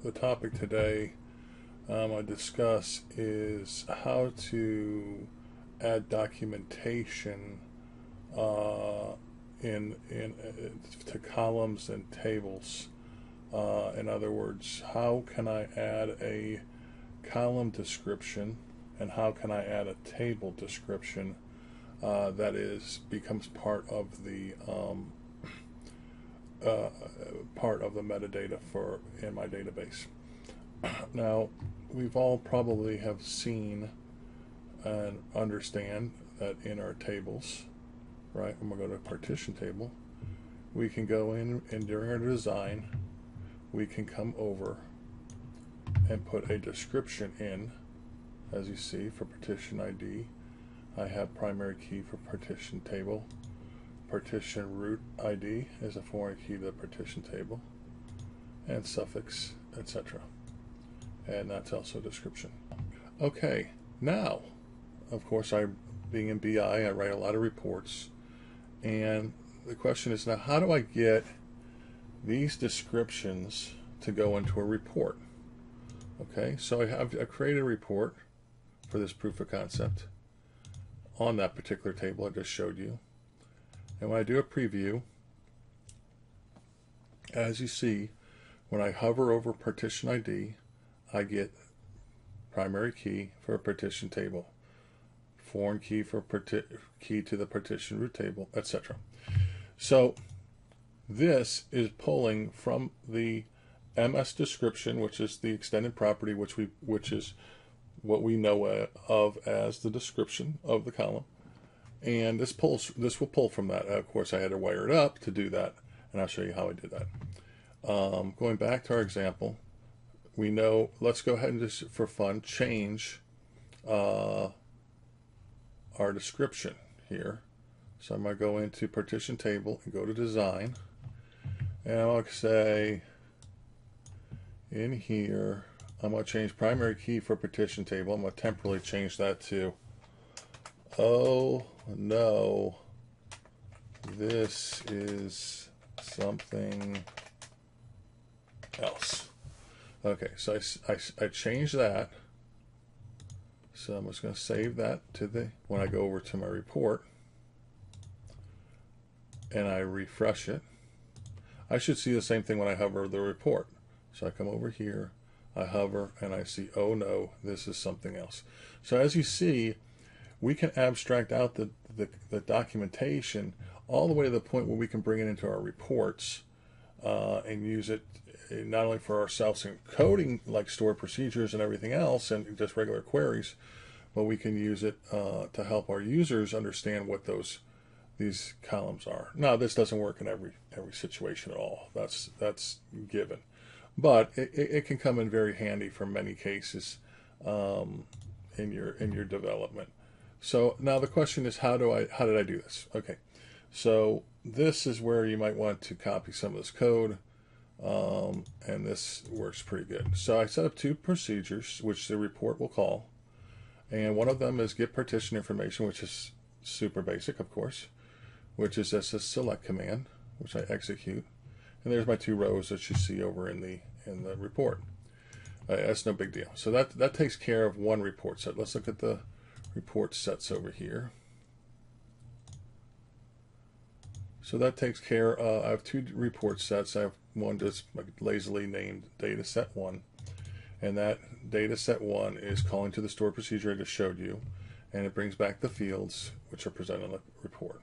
the topic today I discuss is how to add documentation to columns and tables. In other words, how can I add a column description and how can I add a table description that becomes part of the metadata in my database. Now, we've all probably have seen and understand that in our tables, right, when we go to a partition table, we can go in and during our design, we can come over and put a description in. As you see, for partition ID, I have primary key for partition table. Partition root ID is a foreign key to the partition table, and suffix, etc. And that's also a description. Okay, now, of course, being in BI, I write a lot of reports, and the question is now, how do I get these descriptions to go into a report? Okay, so I created a report for this proof of concept on that particular table I just showed you. And when I do a preview, as you see, when I hover over partition ID, I get primary key for a partition table, foreign key for key to the partition root table, etc. So this is pulling from the MS description, which is the extended property, which is what we know of as the description of the column. And this will pull from that. Of course, I had to wire it up to do that, and I'll show you how I did that. Going back to our example, we know, let's go ahead and just, for fun, change our description here. So I'm going to go into partition table and go to design, and I'll say in here, I'm going to change primary key for partition table. I'm going to temporarily change that to, oh no, this is something else. Okay, so I changed that. So I'm just going to save that to when I go over to my report and I refresh it. I should see the same thing when I hover over the report. So I come over here, I hover, and I see, oh no, this is something else. So as you see, we can abstract out the documentation all the way to the point where we can bring it into our reports and use it not only for ourselves in coding, like stored procedures and everything else, and just regular queries, but we can use it to help our users understand what these columns are. Now, this doesn't work in every situation at all. That's given, but it can come in very handy for many cases in your development. So now the question is, how did I do this? Okay, so this is where you might want to copy some of this code, and this works pretty good. So I set up two procedures which the report will call, and one of them is get partition information, which is super basic, of course, which is just a select command, which I execute, and there's my two rows that you see over in the report. That's no big deal. So that takes care of one report set. Let's look at the report sets over here. So that takes care of, I have two report sets. I have one just lazily named data set 1, and that data set 1 is calling to the stored procedure I just showed you, and it brings back the fields which are presented on the report.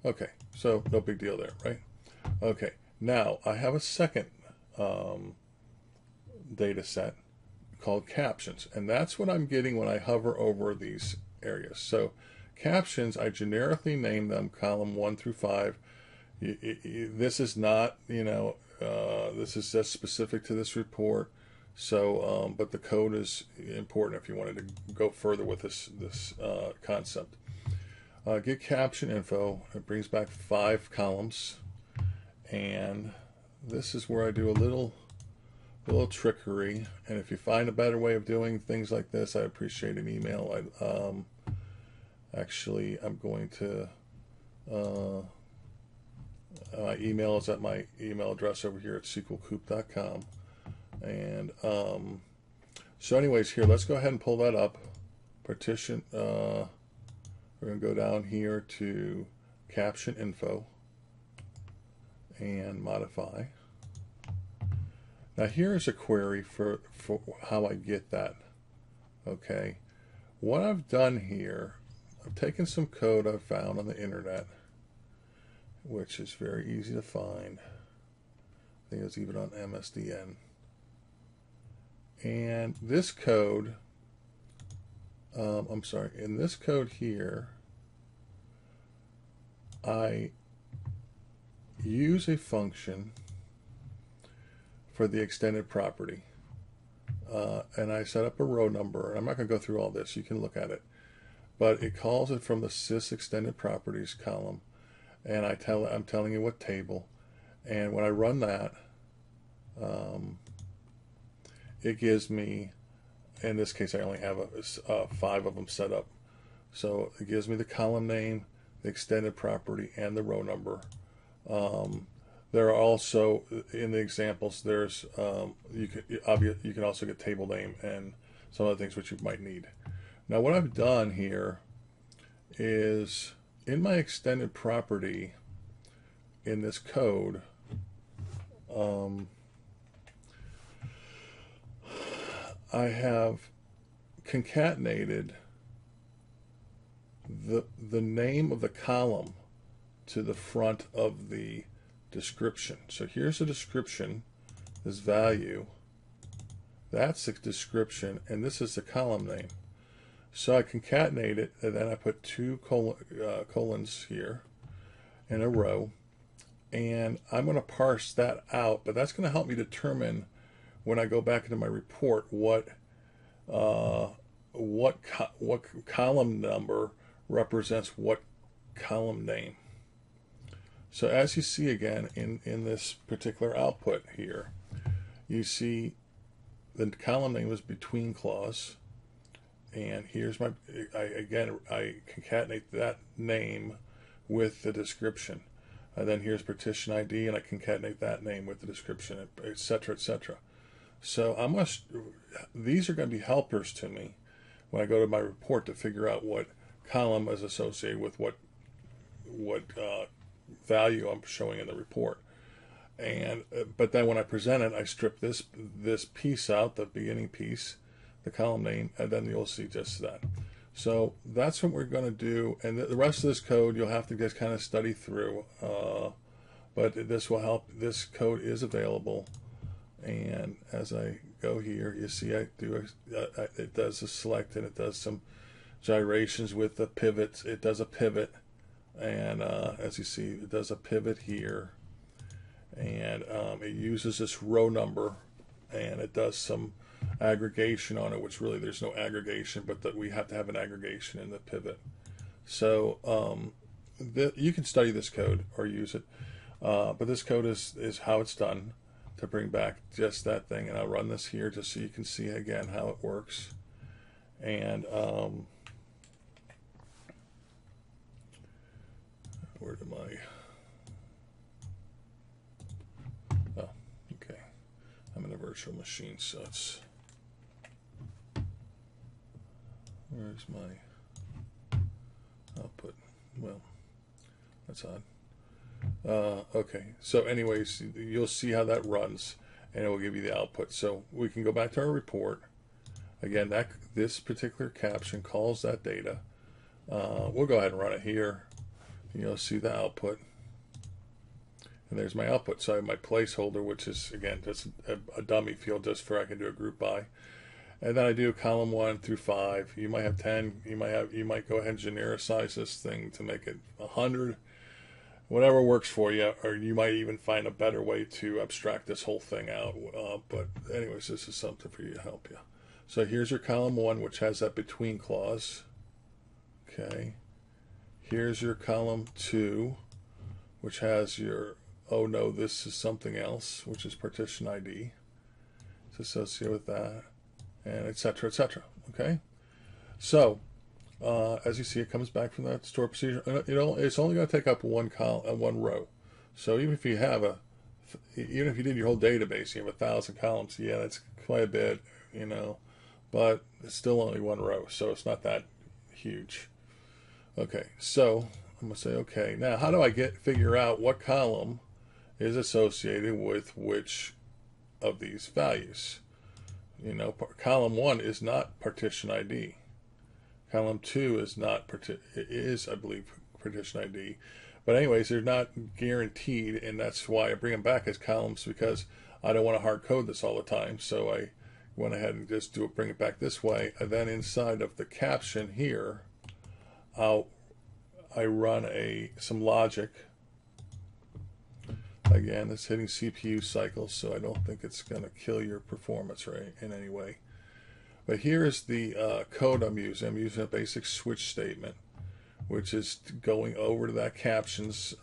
Okay, so no big deal there, right? Okay, now I have a second data set called captions, and that's what I'm getting when I hover over these areas. So captions, I generically name them column 1 through 5. This is not, this is just specific to this report. So, but the code is important if you wanted to go further with this concept. Get caption info. It brings back 5 columns, and this is where I do a little trickery. And if you find a better way of doing things like this, I appreciate an email. Actually, I'm going to my email is at my email address over here at sqlcoop.com. And so anyways, here, let's go ahead and pull that up. Partition, we're going to go down here to Caption Info and modify. Now here's a query for how I get that. Okay, what I've done here, I've taken some code I've found on the internet, which is very easy to find. I think it's even on MSDN. And this code, in this code here, I use a function for the extended property. And I set up a row number. I'm not going to go through all this. You can look at it. But it calls it from the sys extended properties column. And I'm telling you what table. And when I run that, it gives me, in this case, I only have 5 of them set up. So it gives me the column name, the extended property, and the row number. There are also, in the examples, there's you can also get table name and some other things which you might need. Now what I've done here is in my extended property in this code, I have concatenated the name of the column to the front of the description. So here's the description, this value, that's the description, and this is the column name. So I concatenate it, and then I put 2 colons here in a row, and I'm going to parse that out, but that's going to help me determine when I go back into my report what column number represents what column name. So as you see again in this particular output here, you see the column name is between clause, and here's I concatenate that name with the description, and then here's partition ID, and I concatenate that name with the description, etc., etc. So these are going to be helpers to me when I go to my report to figure out what column is associated with what value I'm showing in the report. And but then when I present it, I strip this piece out, the beginning piece, the column name, and then you'll see just that. So that's what we're going to do, and the rest of this code you'll have to just kind of study through, but this will help. This code is available, and as I go here, you see it does a select, and it does some gyrations with the pivots. It does a pivot, and as you see, it does a pivot here, and it uses this row number, and it does some aggregation on it, which really there's no aggregation, but that we have to have an aggregation in the pivot. So you can study this code or use it, but this code is how it's done to bring back just that thing. And I'll run this here just so you can see again how it works. And where am I? Oh, okay. I'm in a virtual machine, so it's, where's my output? Well, that's odd. Okay, so anyways, you'll see how that runs, and it will give you the output. So we can go back to our report. Again, this particular caption calls that data. We'll go ahead and run it here. You'll see the output, and there's my output. So I have my placeholder, which is again just a dummy field, just for I can do a group by. And then I do column 1 through 5. You might have 10. You might go ahead and genericize this thing to make it 100. Whatever works for you, or you might even find a better way to abstract this whole thing out. But anyways, this is something for you to help you. So here's your column 1, which has that between clause. Okay. Here's your column 2, which has your, oh no, this is something else, which is partition ID. It's associated with that, and etc., etc. Okay. So as you see, it comes back from that store procedure. You know, it's only going to take up one column and one row. So even if you have even if you did your whole database, you have 1,000 columns. Yeah, that's quite a bit, but it's still only one row, so it's not that huge. Okay, so I'm gonna say okay. Now, how do I figure out what column is associated with which of these values? Column 1 is not partition ID. Column 2 is not I believe, partition ID. But anyways, they're not guaranteed, and that's why I bring them back as columns, because I don't want to hard code this all the time. So I went ahead and just bring it back this way. And then inside of the caption here, I run some logic. Again, it's hitting CPU cycles, so I don't think it's going to kill your performance in any way. But here is the code I'm using. I'm using a basic switch statement, which is going over to that captions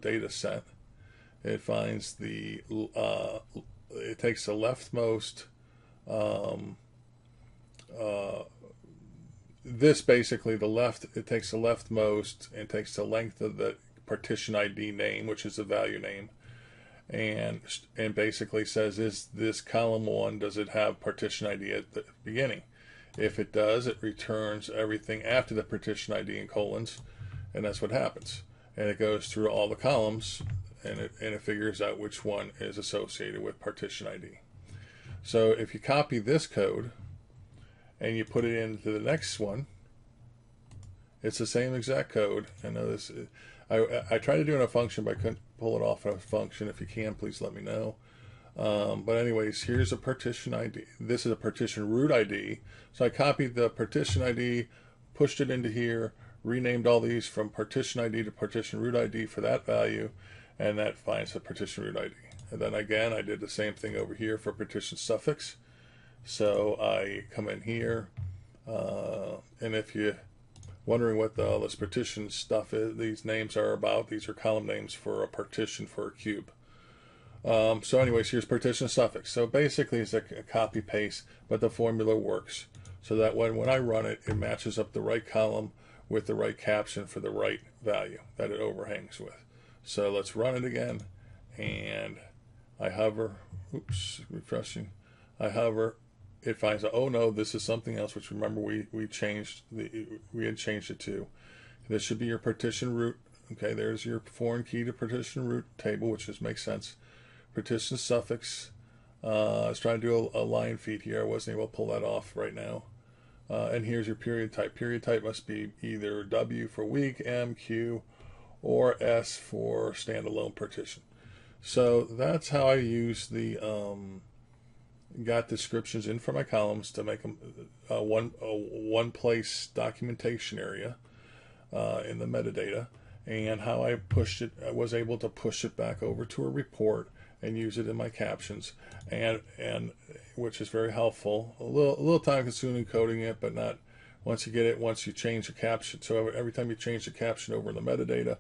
data set. It finds it takes the leftmost, this basically it takes the leftmost and takes the length of the partition ID name, which is the value name, and basically says, is this column 1, does it have partition ID at the beginning? If it does, it returns everything after the partition ID in colons, and that's what happens. And it goes through all the columns, and it figures out which one is associated with partition ID. So if you copy this code and you put it into the next one, it's the same exact code. I know this. I tried to do it in a function, but I couldn't pull it off in a function. If you can, please let me know. But anyways, here's a partition ID. This is a partition root ID. So I copied the partition ID, pushed it into here, renamed all these from partition ID to partition root ID for that value, and that finds the partition root ID. And then again, I did the same thing over here for partition suffix. So I come in here, and if you're wondering what all this partition stuff is, these names are about, these are column names for a partition for a cube. So anyways, here's partition suffix. So basically it's a copy paste, but the formula works so that when I run it, it matches up the right column with the right caption for the right value that it overhangs with. So let's run it again, and I hover, refreshing, I hover, it finds out, oh no, this is something else, which remember we had changed it to. This should be your partition root. Okay, there's your foreign key to partition root table, which just makes sense. Partition suffix. I was trying to do a line feed here. I wasn't able to pull that off right now. And here's your period type. Period type must be either W for week, M, Q, or S for standalone partition. So that's how I use the got descriptions in for my columns to make them one place documentation area in the metadata, and how I was able to push it back over to a report and use it in my captions, and which is very helpful. A little time consuming coding it, but not once you get it, once you change the caption. So every time you change the caption over in the metadata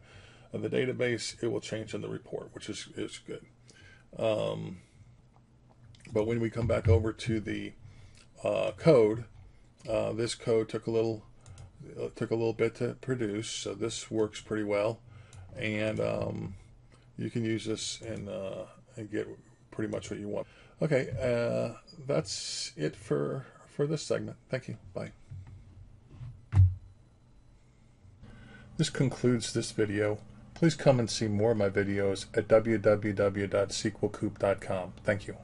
of the database, it will change in the report, which is good. But when we come back over to the code, this code took a little bit to produce, so this works pretty well, and you can use this and get pretty much what you want. Okay, that's it for this segment. Thank you. Bye. This concludes this video. Please come and see more of my videos at www.sqlcoop.com. Thank you.